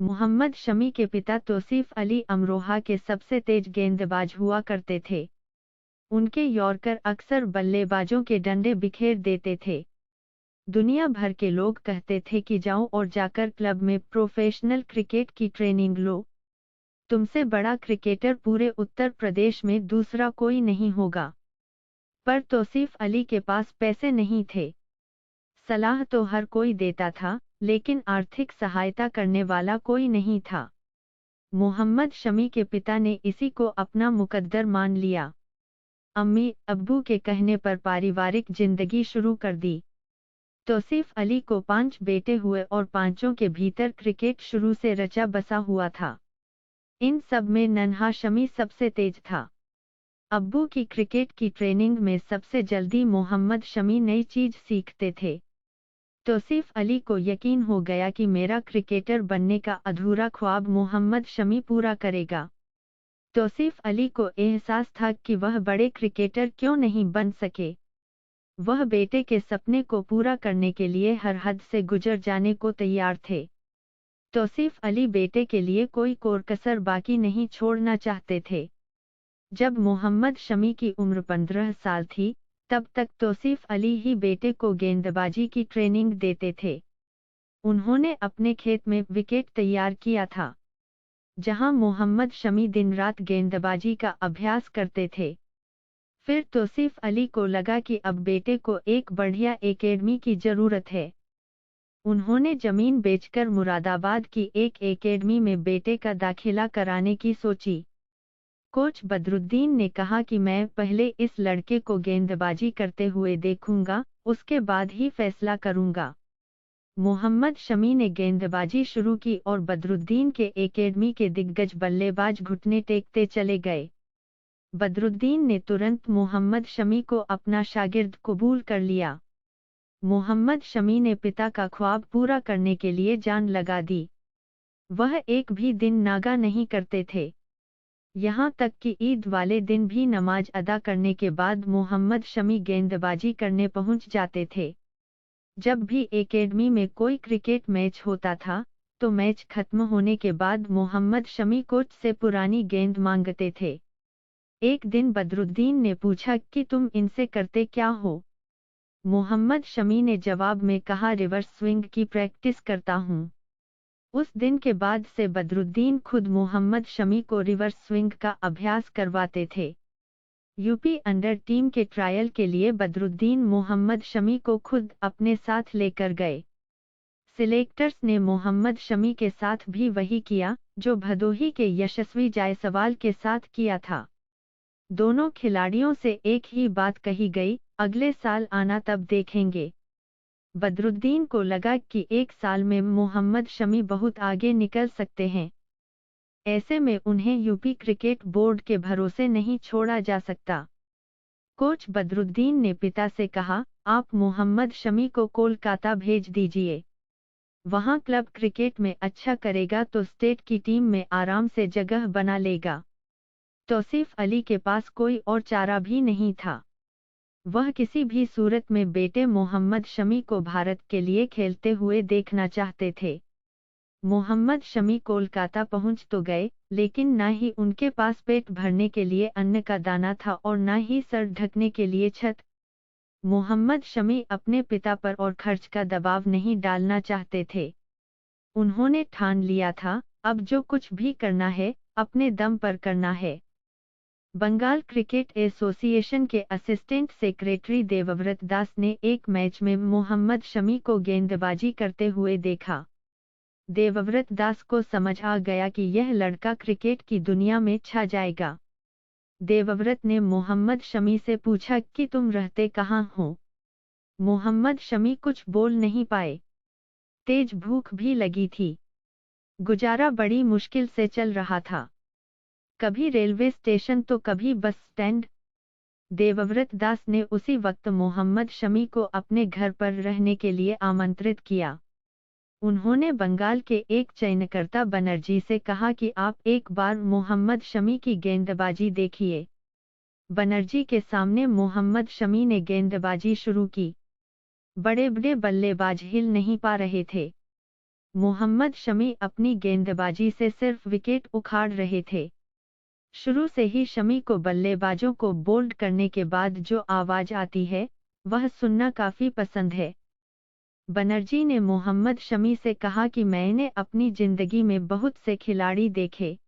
मोहम्मद शमी के पिता तौसीफ अली अमरोहा के सबसे तेज गेंदबाज हुआ करते थे। उनके यॉर्कर अक्सर बल्लेबाजों के डंडे बिखेर देते थे। दुनिया भर के लोग कहते थे कि जाओ और जाकर क्लब में प्रोफेशनल क्रिकेट की ट्रेनिंग लो। तुमसे बड़ा क्रिकेटर पूरे उत्तर प्रदेश में दूसरा कोई नहीं होगा। पर तौसीफ अली के पास पैसे नहीं थे। सलाह तो हर कोई देता था, लेकिन आर्थिक सहायता करने वाला कोई नहीं था। मोहम्मद शमी के पिता ने इसी को अपना मुकद्दर मान लिया। अम्मी अब्बू के कहने पर पारिवारिक जिंदगी शुरू कर दी। तौसीफ अली को 5 बेटे हुए और पांचों के भीतर क्रिकेट शुरू से रचा बसा हुआ था। इन सब में नन्हा शमी सबसे तेज था। अब्बू की क्रिकेट की ट्रेनिंग में सबसे जल्दी मोहम्मद शमी नई चीज सीखते थे। तौसीफ अली को यकीन हो गया कि मेरा क्रिकेटर बनने का अधूरा ख्वाब मोहम्मद शमी पूरा करेगा। तौसीफ अली को एहसास था कि वह बड़े क्रिकेटर क्यों नहीं बन सके। वह बेटे के सपने को पूरा करने के लिए हर हद से गुजर जाने को तैयार थे। तौसीफ अली बेटे के लिए कोई कोरकसर बाकी नहीं छोड़ना चाहते थे। जब मोहम्मद शमी की उम्र 15 साल थी, तब तक तौसीफ अली ही बेटे को गेंदबाजी की ट्रेनिंग देते थे। उन्होंने अपने खेत में विकेट तैयार किया था, जहां मोहम्मद शमी दिन रात गेंदबाजी का अभ्यास करते थे। फिर तौसीफ अली को लगा कि अब बेटे को एक बढ़िया एकेडमी की जरूरत है। उन्होंने जमीन बेचकर मुरादाबाद की एक एकेडमी में बेटे का दाखिला कराने की सोची। कोच बदरुद्दीन ने कहा कि मैं पहले इस लड़के को गेंदबाजी करते हुए देखूंगा, उसके बाद ही फैसला करूंगा। मोहम्मद शमी ने गेंदबाजी शुरू की और बदरुद्दीन के एकेडमी के दिग्गज बल्लेबाज घुटने टेकते चले गए। बदरुद्दीन ने तुरंत मोहम्मद शमी को अपना शागिर्द कबूल कर लिया। मोहम्मद शमी ने पिता का ख्वाब पूरा करने के लिए जान लगा दी। वह एक भी दिन नागा नहीं करते थे। यहाँ तक कि ईद वाले दिन भी नमाज अदा करने के बाद मोहम्मद शमी गेंदबाजी करने पहुंच जाते थे। जब भी एकेडमी में कोई क्रिकेट मैच होता था, तो मैच खत्म होने के बाद मोहम्मद शमी कोच से पुरानी गेंद मांगते थे। एक दिन बदरुद्दीन ने पूछा कि तुम इनसे करते क्या हो? मोहम्मद शमी ने जवाब में कहा, रिवर्स स्विंग की प्रैक्टिस करता हूँ। उस दिन के बाद से बदरुद्दीन खुद मोहम्मद शमी को रिवर्स स्विंग का अभ्यास करवाते थे। यूपी अंडर टीम के ट्रायल के लिए बदरुद्दीन मोहम्मद शमी को खुद अपने साथ लेकर गए। सिलेक्टर्स ने मोहम्मद शमी के साथ भी वही किया जो भदोही के यशस्वी जायसवाल के साथ किया था। दोनों खिलाड़ियों से एक ही बात कही गई, अगले साल आना तब देखेंगे। बदरुद्दीन को लगा कि एक साल में मोहम्मद शमी बहुत आगे निकल सकते हैं। ऐसे में उन्हें यूपी क्रिकेट बोर्ड के भरोसे नहीं छोड़ा जा सकता। कोच बदरुद्दीन ने पिता से कहा, आप मोहम्मद शमी को कोलकाता भेज दीजिए। वहां क्लब क्रिकेट में अच्छा करेगा तो स्टेट की टीम में आराम से जगह बना लेगा। तौसीफ अली के पास कोई और चारा भी नहीं था। वह किसी भी सूरत में बेटे मोहम्मद शमी को भारत के लिए खेलते हुए देखना चाहते थे। मोहम्मद शमी कोलकाता पहुंच तो गए, लेकिन न ही उनके पास पेट भरने के लिए अन्न का दाना था और न ही सर ढकने के लिए छत। मोहम्मद शमी अपने पिता पर और खर्च का दबाव नहीं डालना चाहते थे। उन्होंने ठान लिया था, अब जो कुछ भी करना है, अपने दम पर करना है। बंगाल क्रिकेट एसोसिएशन के असिस्टेंट सेक्रेटरी देवव्रत दास ने एक मैच में मोहम्मद शमी को गेंदबाजी करते हुए देखा। देवव्रत दास को समझ आ गया कि यह लड़का क्रिकेट की दुनिया में छा जाएगा। देवव्रत ने मोहम्मद शमी से पूछा कि तुम रहते कहाँ हो? मोहम्मद शमी कुछ बोल नहीं पाए। तेज भूख भी लगी थी। गुजारा बड़ी मुश्किल से चल रहा था। कभी रेलवे स्टेशन तो कभी बस स्टैंड। देवव्रत दास ने उसी वक्त मोहम्मद शमी को अपने घर पर रहने के लिए आमंत्रित किया। उन्होंने बंगाल के एक चयनकर्ता बनर्जी से कहा कि आप एक बार मोहम्मद शमी की गेंदबाजी देखिए। बनर्जी के सामने मोहम्मद शमी ने गेंदबाजी शुरू की। बड़े बड़े बल्लेबाज हिल नहीं पा रहे थे। मोहम्मद शमी अपनी गेंदबाजी से सिर्फ विकेट उखाड़ रहे थे। शुरू से ही शमी को बल्लेबाजों को बोल्ड करने के बाद जो आवाज आती है वह सुनना काफी पसंद है। बनर्जी ने मोहम्मद शमी से कहा कि मैंने अपनी जिंदगी में बहुत से खिलाड़ी देखे।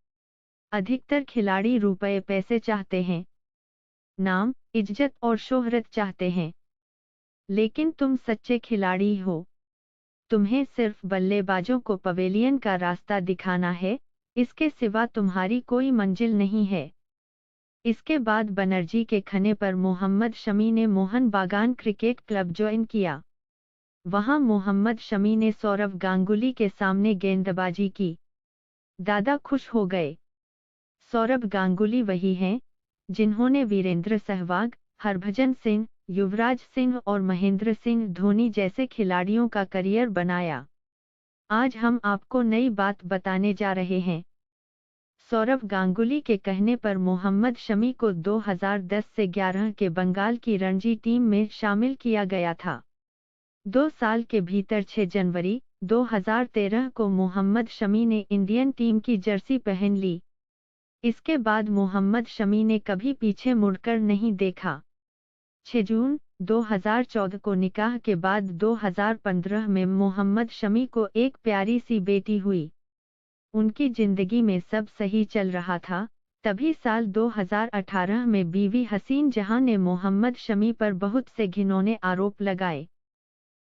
अधिकतर खिलाड़ी रुपए पैसे चाहते हैं, नाम, इज्जत और शोहरत चाहते हैं। लेकिन तुम सच्चे खिलाड़ी हो। तुम्हें सिर्फ बल्लेबाजों को पवेलियन का रास्ता दिखाना है, इसके सिवा तुम्हारी कोई मंजिल नहीं है। इसके बाद बनर्जी के कहने पर मोहम्मद शमी ने मोहन बागान क्रिकेट क्लब ज्वाइन किया। वहां मोहम्मद शमी ने सौरव गांगुली के सामने गेंदबाजी की। दादा खुश हो गए। सौरव गांगुली वही हैं जिन्होंने वीरेंद्र सहवाग, हरभजन सिंह, युवराज सिंह और महेंद्र सिंह धोनी जैसे खिलाड़ियों का करियर बनाया। आज हम आपको नई बात बताने जा रहे हैं। सौरव गांगुली के कहने पर मोहम्मद शमी को 2010 से 11 के बंगाल की रणजी टीम में शामिल किया गया था। 2 साल के भीतर 6 जनवरी 2013 को मोहम्मद शमी ने इंडियन टीम की जर्सी पहन ली। इसके बाद मोहम्मद शमी ने कभी पीछे मुड़कर नहीं देखा। 6 जून 2014 को निकाह के बाद 2015 में मोहम्मद शमी को एक प्यारी सी बेटी हुई। उनकी जिंदगी में सब सही चल रहा था, तभी साल 2018 में बीवी हसीन जहां ने मोहम्मद शमी पर बहुत से घिनौने आरोप लगाए।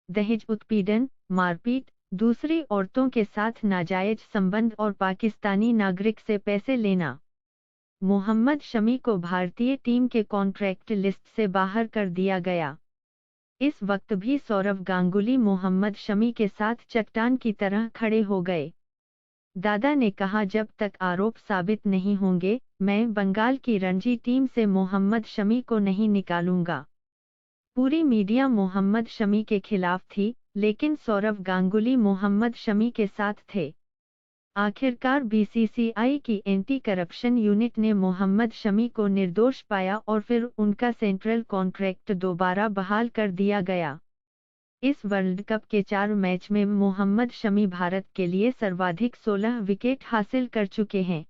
दहेज उत्पीड़न, मारपीट, दूसरी औरतों के साथ नाजायज संबंध और पाकिस्तानी नागरिक से पैसे लेना। मोहम्मद शमी को भारतीय टीम के कॉन्ट्रैक्ट लिस्ट से बाहर कर दिया गया। इस वक्त भी सौरव गांगुली मोहम्मद शमी के साथ चट्टान की तरह खड़े हो गए। दादा ने कहा, जब तक आरोप साबित नहीं होंगे, मैं बंगाल की रणजी टीम से मोहम्मद शमी को नहीं निकालूंगा। पूरी मीडिया मोहम्मद शमी के खिलाफ थी, लेकिन सौरव गांगुली मोहम्मद शमी के साथ थे। आखिरकार बीसीसीआई की एंटी करप्शन यूनिट ने मोहम्मद शमी को निर्दोष पाया और फिर उनका सेंट्रल कॉन्ट्रैक्ट दोबारा बहाल कर दिया गया। इस वर्ल्ड कप के 4 मैच में मोहम्मद शमी भारत के लिए सर्वाधिक 16 विकेट हासिल कर चुके हैं।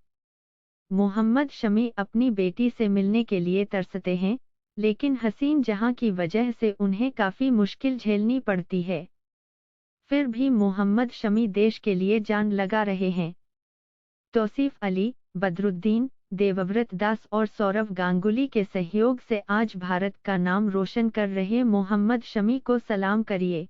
मोहम्मद शमी अपनी बेटी से मिलने के लिए तरसते हैं, लेकिन हसीन जहां की वजह से उन्हें काफी मुश्किल झेलनी पड़ती है। फिर भी मोहम्मद शमी देश के लिए जान लगा रहे हैं। तौसीफ अली, बदरुद्दीन, देवव्रत दास और सौरव गांगुली के सहयोग से आज भारत का नाम रोशन कर रहे मोहम्मद शमी को सलाम करिए।